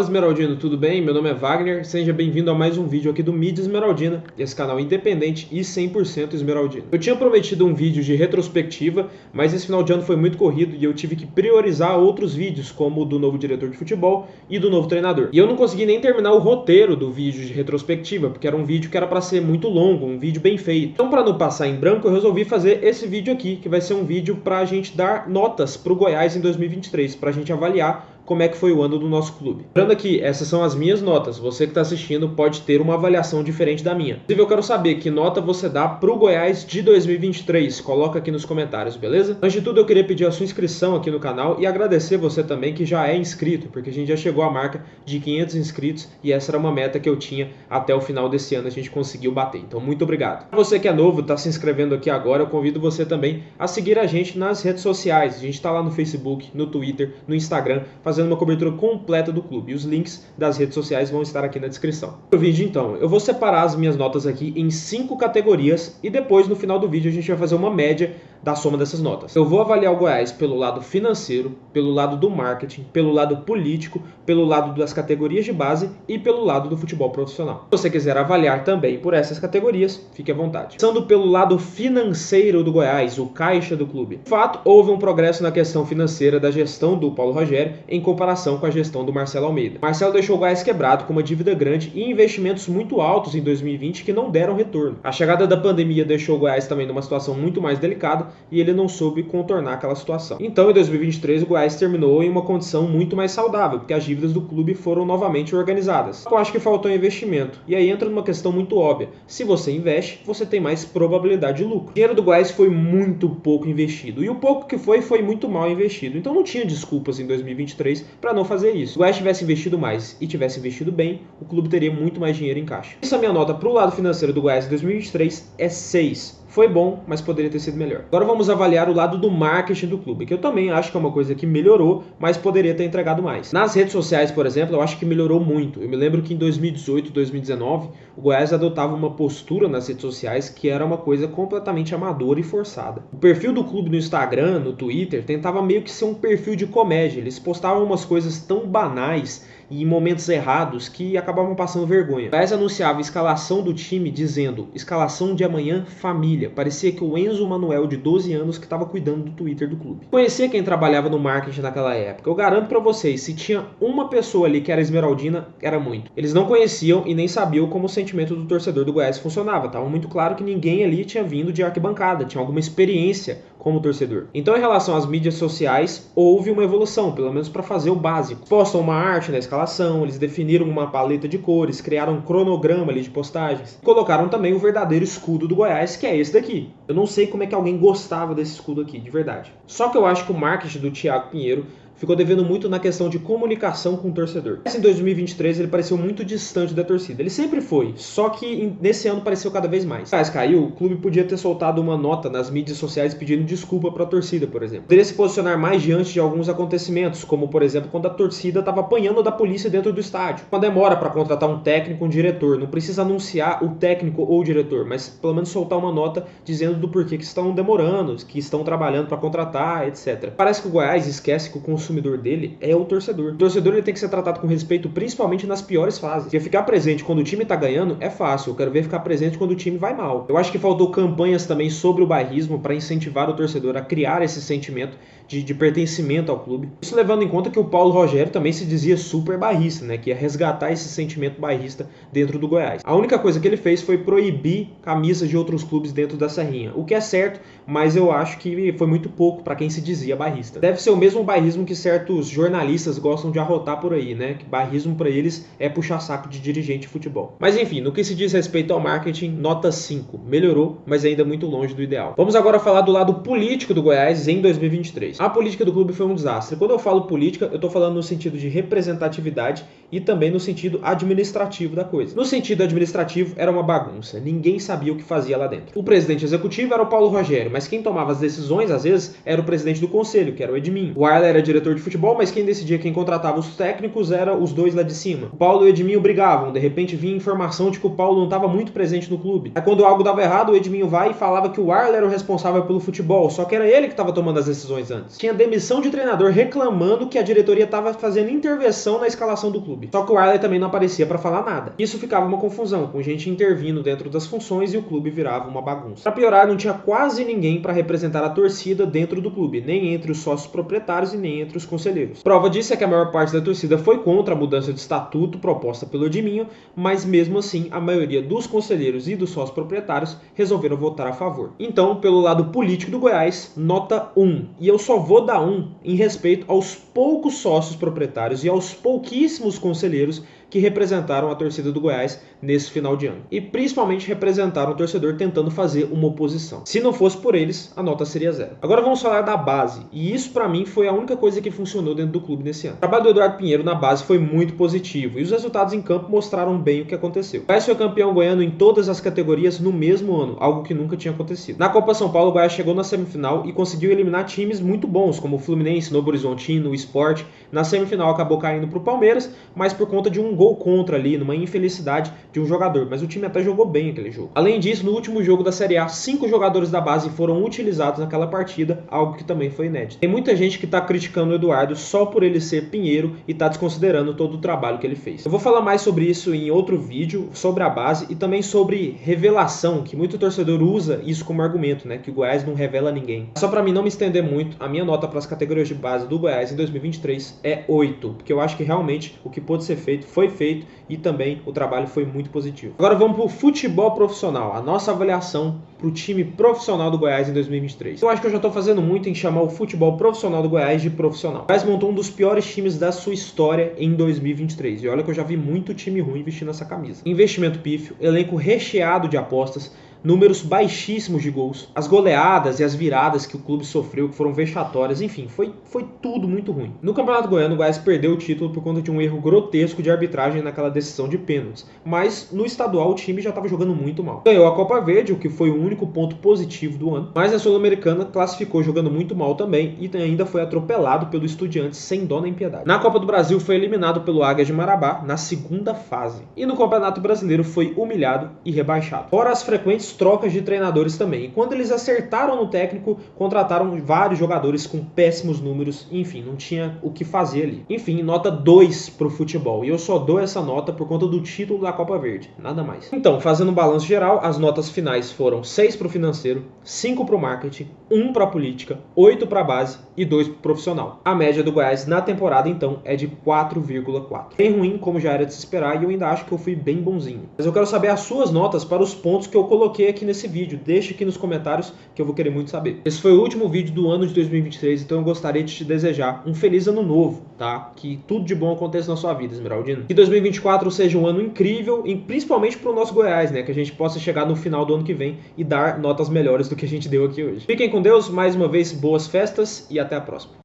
Esmeraldino, tudo bem? Meu nome é Wagner, seja bem-vindo a mais um vídeo aqui do Mídia Esmeraldina, esse canal independente e 100% esmeraldino. Eu tinha prometido um vídeo de retrospectiva, mas esse final de ano foi muito corrido e eu tive que priorizar outros vídeos, como o do novo diretor de futebol e do novo treinador. E eu não consegui nem terminar o roteiro do vídeo de retrospectiva, porque era um vídeo que era para ser muito longo, um vídeo bem feito. Então, para não passar em branco, eu resolvi fazer esse vídeo aqui, que vai ser um vídeo para a gente dar notas para o Goiás em 2023, para a gente avaliar como é que foi o ano do nosso clube. Lembrando aqui, essas são as minhas notas. Você que está assistindo pode ter uma avaliação diferente da minha. Inclusive, eu quero saber que nota você dá pro Goiás de 2023. Coloca aqui nos comentários, beleza? Antes de tudo, eu queria pedir a sua inscrição aqui no canal e agradecer você também que já é inscrito, porque a gente já chegou à marca de 500 inscritos e essa era uma meta que eu tinha até o final desse ano. A gente conseguiu bater. Então, muito obrigado. Você que é novo, está se inscrevendo aqui agora, eu convido você também a seguir a gente nas redes sociais. A gente está lá no Facebook, no Twitter, no Instagram, fazendo uma cobertura completa do clube. E os links das redes sociais vão estar aqui na descrição. No vídeo, então, eu vou separar as minhas notas aqui em 5 categorias e depois, no final do vídeo, a gente vai fazer uma média da soma dessas notas. Eu vou avaliar o Goiás pelo lado financeiro, pelo lado do marketing, pelo lado político, pelo lado das categorias de base e pelo lado do futebol profissional. Se você quiser avaliar também por essas categorias, fique à vontade. Começando pelo lado financeiro do Goiás, o caixa do clube. De fato, houve um progresso na questão financeira da gestão do Paulo Rogério em comparação com a gestão do Marcelo Almeida. Marcelo deixou o Goiás quebrado com uma dívida grande e investimentos muito altos em 2020 que não deram retorno. A chegada da pandemia deixou o Goiás também numa situação muito mais delicada e ele não soube contornar aquela situação. Então, em 2023, o Goiás terminou em uma condição muito mais saudável, porque as dívidas do clube foram novamente organizadas. Eu acho que faltou investimento. E aí entra numa questão muito óbvia. Se você investe, você tem mais probabilidade de lucro. O dinheiro do Goiás foi muito pouco investido. E o pouco que foi muito mal investido. Então não tinha desculpas em 2023 para não fazer isso. Se o Goiás tivesse investido mais e tivesse investido bem, o clube teria muito mais dinheiro em caixa. Essa minha nota para o lado financeiro do Goiás em 2023 é 6. Foi bom, mas poderia ter sido melhor. Agora vamos avaliar o lado do marketing do clube, que eu também acho que é uma coisa que melhorou, mas poderia ter entregado mais. Nas redes sociais, por exemplo, eu acho que melhorou muito. Eu me lembro que em 2018, 2019, o Goiás adotava uma postura nas redes sociais que era uma coisa completamente amadora e forçada. O perfil do clube no Instagram, no Twitter, tentava meio que ser um perfil de comédia. Eles postavam umas coisas tão banais e em momentos errados que acabavam passando vergonha. O Goiás anunciava a escalação do time dizendo escalação de amanhã família. Parecia que o Enzo Manuel, de 12 anos, que estava cuidando do Twitter do clube. Conhecia quem trabalhava no marketing naquela época. Eu garanto pra vocês, se tinha uma pessoa ali que era esmeraldina, era muito. Eles não conheciam e nem sabiam como o sentimento do torcedor do Goiás funcionava. Tava muito claro que ninguém ali tinha vindo de arquibancada, tinha alguma experiência como torcedor. Então, em relação às mídias sociais, houve uma evolução, pelo menos para fazer o básico. Postam uma arte na escalação, eles definiram uma paleta de cores, criaram um cronograma ali de postagens. Colocaram também o verdadeiro escudo do Goiás, que é esse daqui. Eu não sei como é que alguém gostava desse escudo aqui, de verdade. Só que eu acho que o marketing do Thiago Pinheiro ficou devendo muito na questão de comunicação com o torcedor. Em 2023 ele pareceu muito distante da torcida. Ele sempre foi, só que nesse ano pareceu cada vez mais. Mas caiu, o clube podia ter soltado uma nota nas mídias sociais pedindo desculpa para a torcida, por exemplo. Poderia se posicionar mais diante de alguns acontecimentos, como por exemplo quando a torcida estava apanhando da polícia dentro do estádio. Uma demora para contratar um técnico, um diretor. Não precisa anunciar o técnico ou o diretor, mas pelo menos soltar uma nota dizendo do porquê que estão demorando, que estão trabalhando para contratar, etc. Parece que o Goiás esquece que o consumidor dele é o torcedor. O torcedor ele tem que ser tratado com respeito, principalmente nas piores fases. Porque ficar presente quando o time tá ganhando é fácil. Eu quero ver ficar presente quando o time vai mal. Eu acho que faltou campanhas também sobre o bairrismo para incentivar o torcedor a criar esse sentimento de pertencimento ao clube. Isso levando em conta que o Paulo Rogério também se dizia super bairrista, né? Que ia resgatar esse sentimento bairrista dentro do Goiás. A única coisa que ele fez foi proibir camisas de outros clubes dentro da Serrinha. O que é certo, mas eu acho que foi muito pouco para quem se dizia bairrista. Deve ser o mesmo bairrismo que certos jornalistas gostam de arrotar por aí, né? Que bairrismo para eles é puxar saco de dirigente de futebol. Mas enfim, no que se diz respeito ao marketing, nota 5. Melhorou, mas ainda muito longe do ideal. Vamos agora falar do lado político do Goiás em 2023. A política do clube foi um desastre. Quando eu falo política, eu estou falando no sentido de representatividade e também no sentido administrativo da coisa. No sentido administrativo, era uma bagunça. Ninguém sabia o que fazia lá dentro. O presidente executivo era o Paulo Rogério, mas quem tomava as decisões, às vezes, era o presidente do conselho, que era o Edminho. O Arla era diretor diretor de futebol, mas quem decidia quem contratava os técnicos era os dois lá de cima. O Paulo e o Edminho brigavam, de repente vinha informação de que o Paulo não estava muito presente no clube. Aí quando algo dava errado, o Edminho vai e falava que o Arley era o responsável pelo futebol, só que era ele que estava tomando as decisões antes. Tinha demissão de treinador reclamando que a diretoria estava fazendo intervenção na escalação do clube. Só que o Arley também não aparecia para falar nada. Isso ficava uma confusão, com gente intervindo dentro das funções e o clube virava uma bagunça. Para piorar, não tinha quase ninguém para representar a torcida dentro do clube, nem entre os sócios proprietários e nem entre os conselheiros. Prova disso é que a maior parte da torcida foi contra a mudança de estatuto proposta pelo Edminho, mas mesmo assim a maioria dos conselheiros e dos sócios proprietários resolveram votar a favor. Então, pelo lado político do Goiás, nota 1. E eu só vou dar 1 em respeito aos poucos sócios proprietários e aos pouquíssimos conselheiros que representaram a torcida do Goiás nesse final de ano. E principalmente representaram o torcedor tentando fazer uma oposição. Se não fosse por eles, a nota seria 0. Agora vamos falar da base. E isso pra mim foi a única coisa que funcionou dentro do clube nesse ano. O trabalho do Eduardo Pinheiro na base foi muito positivo e os resultados em campo mostraram bem o que aconteceu. O Goiás foi campeão goiano em todas as categorias no mesmo ano, algo que nunca tinha acontecido. Na Copa São Paulo, o Goiás chegou na semifinal e conseguiu eliminar times muito bons, como o Fluminense, Novo Horizontino, o Sport. Na semifinal acabou caindo pro Palmeiras, mas por conta de um gol contra ali, numa infelicidade de um jogador, mas o time até jogou bem aquele jogo. Além disso, no último jogo da Série A, 5 jogadores da base foram utilizados naquela partida, algo que também foi inédito. Tem muita gente que tá criticando o Eduardo só por ele ser Pinheiro e tá desconsiderando todo o trabalho que ele fez. Eu vou falar mais sobre isso em outro vídeo, sobre a base e também sobre revelação, que muito torcedor usa isso como argumento, né, que o Goiás não revela ninguém. Só pra mim não me estender muito, a minha nota para as categorias de base do Goiás em 2023 é 8, porque eu acho que realmente o que pôde ser feito foi feito e também o trabalho foi muito positivo. Agora vamos para o futebol profissional, a nossa avaliação para o time profissional do Goiás em 2023. Eu acho que eu já estou fazendo muito em chamar o futebol profissional do Goiás de profissional. O Goiás montou um dos piores times da sua história em 2023 e olha que eu já vi muito time ruim vestindo essa camisa. Investimento pífio, elenco recheado de apostas, números baixíssimos de gols, as goleadas e as viradas que o clube sofreu, que foram vexatórias, enfim, foi tudo muito ruim. No Campeonato Goiano, o Goiás perdeu o título por conta de um erro grotesco de arbitragem naquela decisão de pênaltis, mas no estadual o time já estava jogando muito mal. Ganhou a Copa Verde, o que foi o único ponto positivo do ano, mas a Sul-Americana classificou jogando muito mal também e ainda foi atropelado pelo Estudiantes sem dó nem piedade. Na Copa do Brasil foi eliminado pelo Águias de Marabá na segunda fase e no Campeonato Brasileiro foi humilhado e rebaixado. Fora as frequentes trocas de treinadores também. E quando eles acertaram no técnico, contrataram vários jogadores com péssimos números. Enfim, não tinha o que fazer ali. Enfim, nota 2 pro futebol. E eu só dou essa nota por conta do título da Copa Verde. Nada mais. Então, fazendo um balanço geral, as notas finais foram 6 pro financeiro, 5 pro marketing, 1 pra política, 8 pra base e 2 pro profissional. A média do Goiás na temporada, então, é de 4,4. Bem ruim, como já era de se esperar, e eu ainda acho que eu fui bem bonzinho. Mas eu quero saber as suas notas para os pontos que eu coloquei aqui nesse vídeo. Deixe aqui nos comentários que eu vou querer muito saber. Esse foi o último vídeo do ano de 2023, então eu gostaria de te desejar um feliz ano novo, tá? Que tudo de bom aconteça na sua vida, Esmeraldino. Que 2024 seja um ano incrível, e principalmente pro nosso Goiás, né? Que a gente possa chegar no final do ano que vem e dar notas melhores do que a gente deu aqui hoje. Fiquem com Deus, mais uma vez, boas festas e até a próxima.